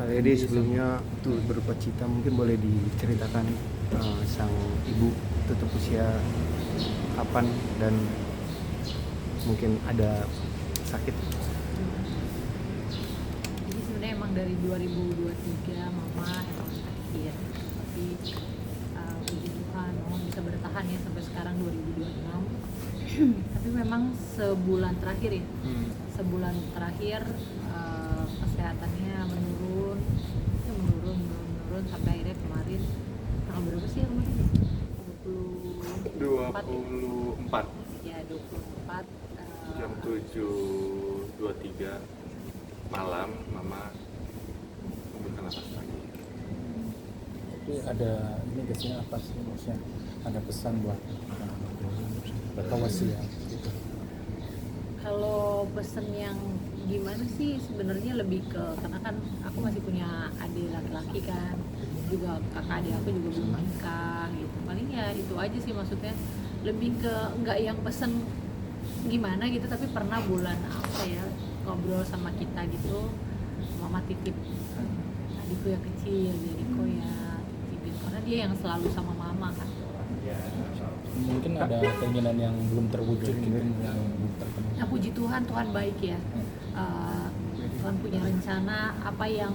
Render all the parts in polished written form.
Jadi sebelumnya tuh berupa cita, mungkin boleh diceritakan sang ibu tutup usia kapan dan mungkin ada sakit. Jadi sebenarnya emang dari 2023 mama emang sakit, tapi puji Tuhan mama bisa bertahan ya sampai sekarang 2026. Tapi memang sebulan terakhir ya, sebulan terakhir kesehatannya menurun sampai akhirnya kemarin tanggal berapa sih ya kemarin? 24 ya 24 jam 7.23 malam mama membuka nafas lagi. Tapi ada ini gak sih, apa sih maksudnya, ada pesan buat atau wasiat gitu? Kalau pesen yang gimana sih sebenarnya lebih ke, karena kan aku masih punya adik laki-laki kan, juga kakak adik aku juga belum nikah gitu, paling ya itu aja sih, maksudnya lebih ke nggak yang pesen gimana gitu, tapi pernah bulan apa ya ngobrol sama kita gitu, mama titip adikku yang kecil, jadi kok ya titipin, karena dia yang selalu sama mama kan. Mungkin ada keinginan yang belum terwujud gitu, yang belum terpenuhi. Nah puji Tuhan, Tuhan baik ya. Tuhan punya rencana apa yang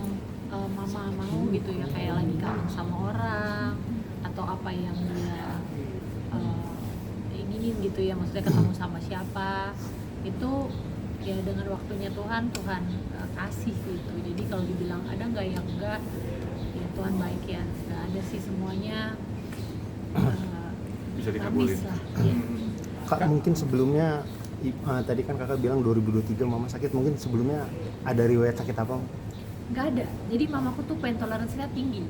mama mau gitu ya, kayak lagi kangen sama orang atau apa yang dia inginin gitu ya, maksudnya ketemu sama siapa itu ya dengan waktunya Tuhan kasih gitu. Jadi kalau dibilang ada nggak ya enggak, ya Tuhan baik ya, nggak ada sih, semuanya Bisa dikabulin. lah ya. Kak, mungkin sebelumnya tadi kan kakak bilang 2023 mama sakit, mungkin sebelumnya ada riwayat sakit apa? Nggak ada. Jadi mamaku tuh pain toleransinya tinggi.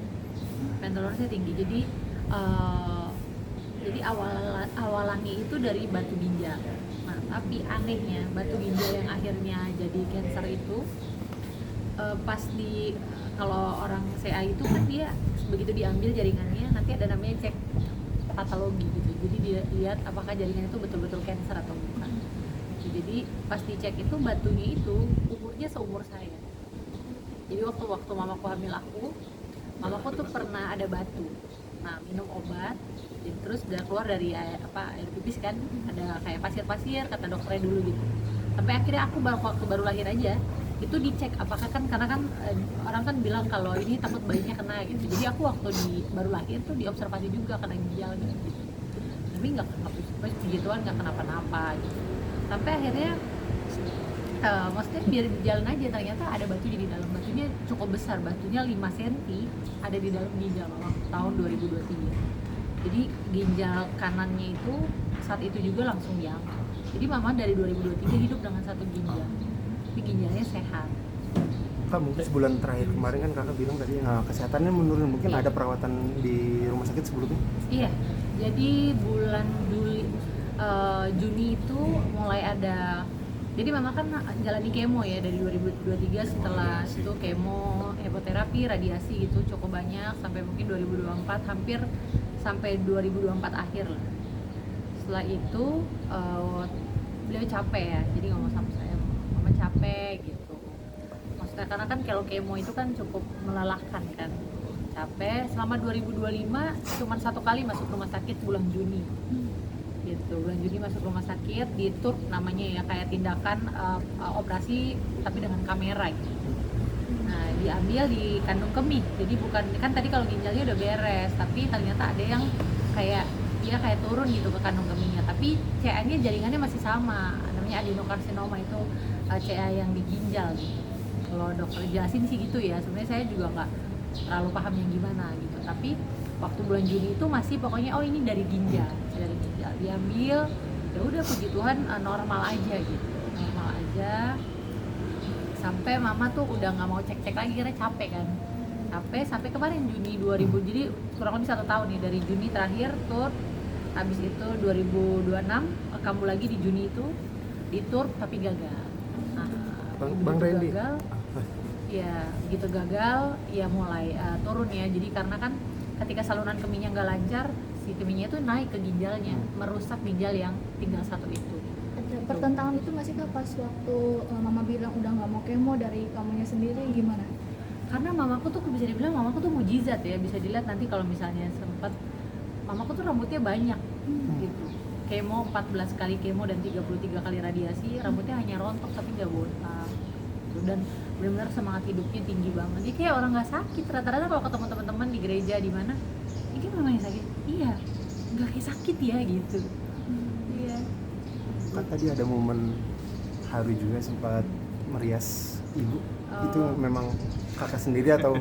Jadi awalannya itu dari batu ginjal. Nah tapi anehnya batu ginjal yang akhirnya jadi cancer itu pas di, kalau orang CA itu kan dia begitu diambil jaringannya nanti ada namanya cek patologi gitu. Jadi dia lihat apakah jaringan itu betul-betul cancer atau bukan. Jadi pas dicek itu batunya itu umurnya seumur saya. Jadi waktu mamaku hamil mamaku tuh pernah ada batu. Nah minum obat, jadi terus udah keluar dari air pipis kan, ada kayak pasir-pasir kata dokternya dulu gitu. Sampai akhirnya aku waktu baru lahir aja itu dicek apakah kan, karena kan orang kan bilang kalau ini takut bayinya kena gitu. Jadi aku waktu baru lahir tuh diobservasi juga kena ginjal gitu. Tapi nggak puji Tuhan nggak kenapa-napa gitu. Sampai akhirnya maksudnya biar jalan aja, ternyata ada batu di dalam. Batunya cukup besar, batunya 5 cm ada di dalam ginjal mama tahun 2023. Jadi ginjal kanannya itu saat itu juga langsung diangkat. Jadi mama dari 2023 hidup dengan satu ginjal, tapi ginjalnya sehat. Kak, mungkin sebulan terakhir kemarin kan kakak bilang tadi kesehatannya menurun, mungkin ada perawatan di rumah sakit sebelumnya? Iya, jadi bulan Juni itu mulai ada. Jadi mama kan jalani kemo ya dari 2023, setelah itu kemo, hemoterapi, radiasi gitu cukup banyak sampai mungkin 2024, hampir sampai 2024 akhir lah. Setelah itu beliau capek ya, jadi ngomong sama saya, mama capek gitu. Maksudnya karena kan kalau kemo itu kan cukup melelahkan kan, capek. Selama 2025 cuma 1 kali masuk rumah sakit bulan Juni. Gitu, bulan Juni masuk rumah sakit di TURP namanya ya, kayak tindakan operasi tapi dengan kamera gitu. Nah diambil di kandung kemih, jadi bukan kan tadi kalau ginjalnya udah beres, tapi ternyata ada yang kayak dia kayak turun gitu ke kandung kemihnya, tapi CA-nya jaringannya masih sama, namanya adenokarsinoma itu CA yang di ginjal gitu. Kalau dokter jelasin sih gitu ya, sebenarnya saya juga nggak terlalu paham yang gimana gitu, tapi waktu bulan Juni itu masih pokoknya ini dari ginjal diambil, ya udah puji Tuhan normal aja gitu, normal aja sampai mama tuh udah nggak mau cek lagi karena capek kan, sampai kemarin Juni 2000, jadi kurang lebih 1 tahun nih dari Juni terakhir tur, habis itu 2026 kamu lagi di Juni itu di tur tapi gagal. Nah, Bang Randy gagal, ya gitu gagal ya mulai turun ya, jadi karena kan ketika saluran kemihnya nggak lancar, si kemihnya itu naik ke ginjalnya, merusak ginjal yang tinggal 1 itu. Ada pertentangan itu nggak sih Kak pas waktu mama bilang udah nggak mau kemo dari kamunya sendiri, gimana? karena mamaku tuh bisa dibilang mamaku tuh mujizat ya, bisa dilihat nanti kalau misalnya sempat mamaku tuh rambutnya banyak gitu, kemo 14 kali kemo dan 33 kali radiasi, rambutnya hanya rontok tapi nggak botak gitu. Dan benar-benar semangat hidupnya tinggi banget, jadi kayak orang nggak sakit. Rata-rata kalau ketemu teman-teman di gereja di mana, ini mamanya sakit, iya nggak kayak sakit ya gitu. Iya. Kan tadi ada momen haru juga sempat merias ibu. Itu memang kakak sendiri atau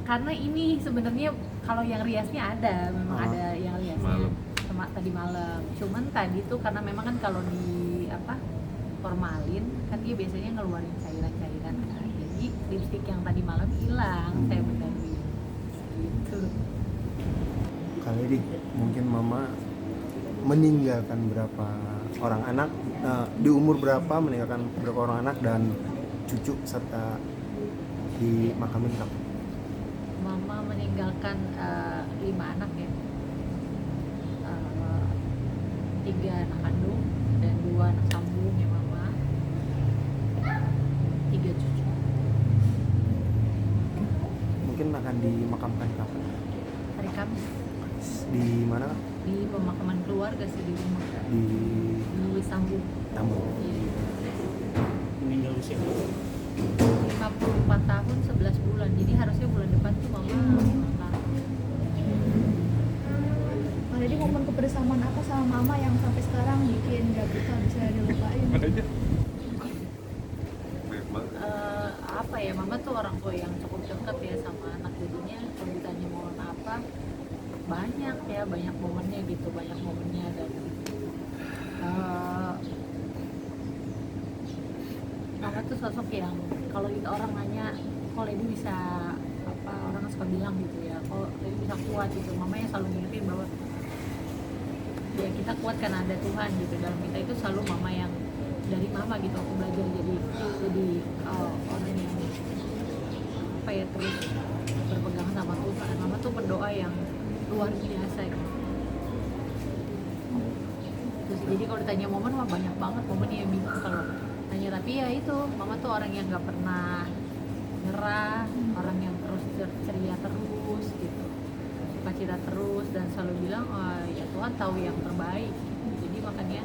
Karena ini sebenarnya kalau yang riasnya ada, memang ada yang riasnya sama tadi malam. Cuman tadi tuh karena memang kan kalau di formalin kan dia biasanya ngeluarin cairan-cairan kan. Jadi lipstik yang tadi malam hilang, saya benerin gitu. kali ini mungkin mama meninggalkan berapa orang anak, di umur berapa meninggalkan berapa orang anak dan cucu serta dimakamin kapan? Mama meninggalkan 5 anak ya, 3 anak kandung dan 2 anak sambung ya mama, 3 cucu. Mungkin akan dimakamkan kapan? Hari Kamis Di mana? di pemakaman keluarga sih, di rumah Di di Sambung. Tambun. Meninggal usia 54 tahun 11 bulan, jadi harusnya bulan depan tuh mama ulang tahun. Pak Deddy, momen kebersamaan apa sama mama yang sampai sekarang bikin gak bisa dilupain? Banyak banget. Apa ya, mama tuh orang tua yang cukup dekat ya sama anak, jadinya kalau ditanya momen apa, banyak ya, banyak momennya gitu, banyak momennya. Dan mama tuh sosok yang kalau kita orang nanya kok Lady bisa apa, orang suka bilang gitu ya, kok Lady bisa kuat gitu, mama yang selalu ngingetin bahwa ya kita kuat karena ada Tuhan gitu dalam kita. Itu selalu mama yang dari mama gitu aku belajar jadi orang yang apa ya, terus berpegang sama Tuhan. Mama tuh berdoa yang luar biasa gitu. Terus jadi kalau ditanya momen mah banyak banget momen yang bingung kalau tanya, tapi ya itu mama tuh orang yang nggak pernah nyerah, orang yang terus ceria terus gitu, sukacita terus, dan selalu bilang oh, ya Tuhan tahu yang terbaik. Jadi makanya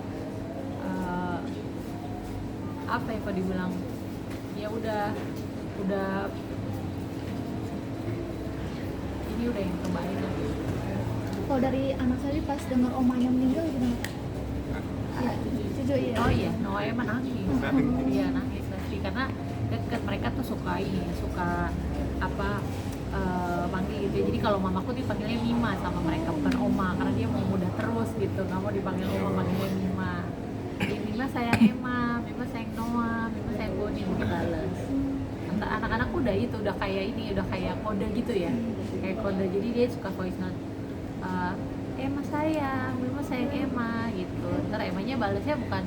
apa ya, kalau dibilang ya udah ini udah yang terbaik lah. Kalau dari anak saya pas dengar omanya meninggal gimana Pak? Iya, cucu iya. Oh iya, Noah emang nangis. Iya nangis pasti, karena deket mereka tuh suka ini, suka apa panggil gitu. Jadi kalau mamaku dipanggilnya Mima sama mereka, bukan Oma, karena dia mau muda terus gitu, nggak mau dipanggil Oma, panggilnya Mima. Jadi Mima sayang Emma, Mima sayang Noah, Mima sayang Boni, dibales. Anak-anakku udah itu, udah kayak ini, udah kayak kode gitu ya, kayak kode. Jadi dia suka voice note, Emma sayang, Mima sayang Emma gitu. Ntar Emmanya balasnya bukan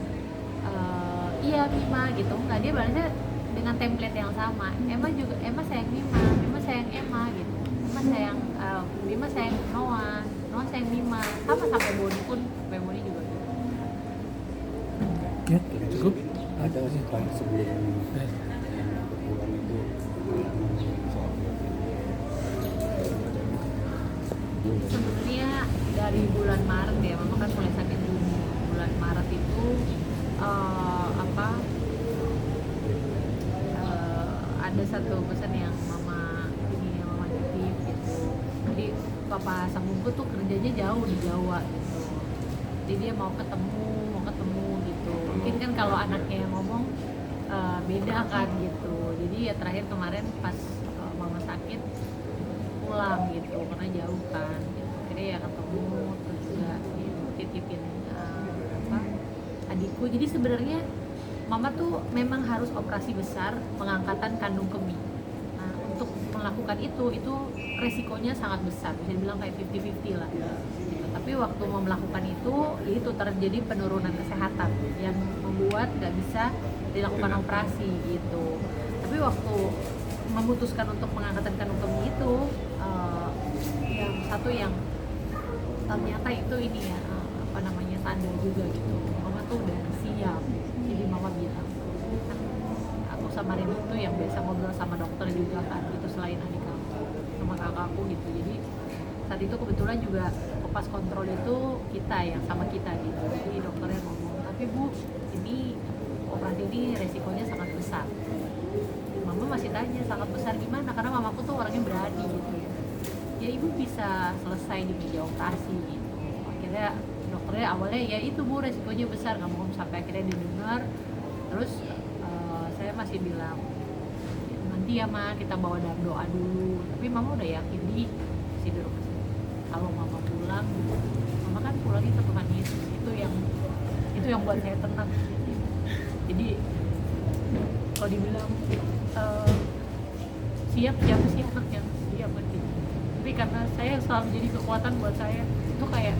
iya Mima gitu, enggak, dia balasnya dengan template yang sama. Emma juga, Emma sayang Mima, Mima sayang Emma gitu. Mima sayang Noah, Noah sayang Mima, sama sampai Boni pun, sampai Boni juga gitu. ya cukup. Ada sih Pak sebelum yang berpulang itu Sebenarnya dari bulan Maret ya, mama kan mulai sakit Juni. Bulan Maret itu ada satu pesan yang mama titip gitu. Jadi papa sambungku tuh kerjanya jauh di Jawa gitu, jadi dia mau ketemu gitu. Mungkin kan kalau anaknya yang ngomong beda kan gitu. Jadi ya terakhir kemarin pas mama sakit pulang gitu, karena jauh kan gitu. Akhirnya ya ketemu, terus juga titipin adikku. Jadi sebenarnya mama tuh memang harus operasi besar, pengangkatan kandung kemih. Nah, untuk melakukan itu resikonya sangat besar, bisa dibilang kayak 50-50 lah gitu. Tapi waktu mau melakukan itu terjadi penurunan kesehatan yang membuat gak bisa dilakukan operasi gitu. Tapi waktu memutuskan untuk pengangkatan kandung kemih itu yang satu yang ternyata itu ini ya tanda juga gitu, mama tuh udah siap. Jadi mama bilang, aku sama Rin itu yang biasa ngobrol sama dokter juga kan, itu selain adik aku sama kakakku gitu. Jadi saat itu kebetulan juga pas kontrol itu kita yang sama kita gitu, jadi dokternya ngomong, tapi Bu, ini operasi ini resikonya sangat besar. Mama masih tanya sangat besar gimana, karena mamaku tuh orangnya berani gitu ya. Ya ibu bisa selesai di meja operasi gitu. Akhirnya dokternya awalnya ya itu Bu, resikonya besar, nggak mau, sampai akhirnya didengar. Terus saya masih bilang nanti ya Ma, kita bawa dalam doa dulu. Tapi mama udah yakin di si rumah sakit. Kalau mama pulang, mama kan pulangnya ke Tuhan Yesus, itu yang buat saya tenang. Jadi kalau dibilang siap sih anak yang siap gitu. Tapi karena saya selalu jadi kekuatan buat saya, itu kayak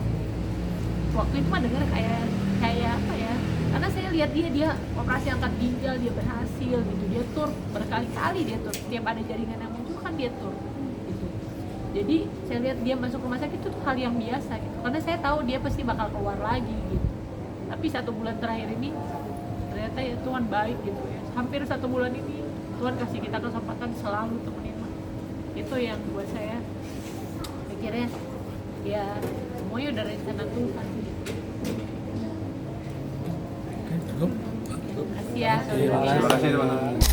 waktu itu mah dengar kayak apa ya, karena saya lihat dia operasi angkat ginjal, dia berhasil gitu, dia tur berkali-kali, dia tur setiap ada jaringan yang muncul kan dia tur gitu. Jadi saya lihat dia masuk rumah sakit itu hal yang biasa gitu, karena saya tahu dia pasti bakal keluar lagi gitu. Tapi 1 bulan terakhir ini ternyata ya Tuhan baik gitu ya, hampir 1 bulan ini Tuhan kasih kita kesempatan selalu temenin. Itu yang buat saya pikirnya ya semuanya udah rencana Tuhan. Oke, cukup. Terima kasih ya. Terima kasih. Terima kasih teman-teman.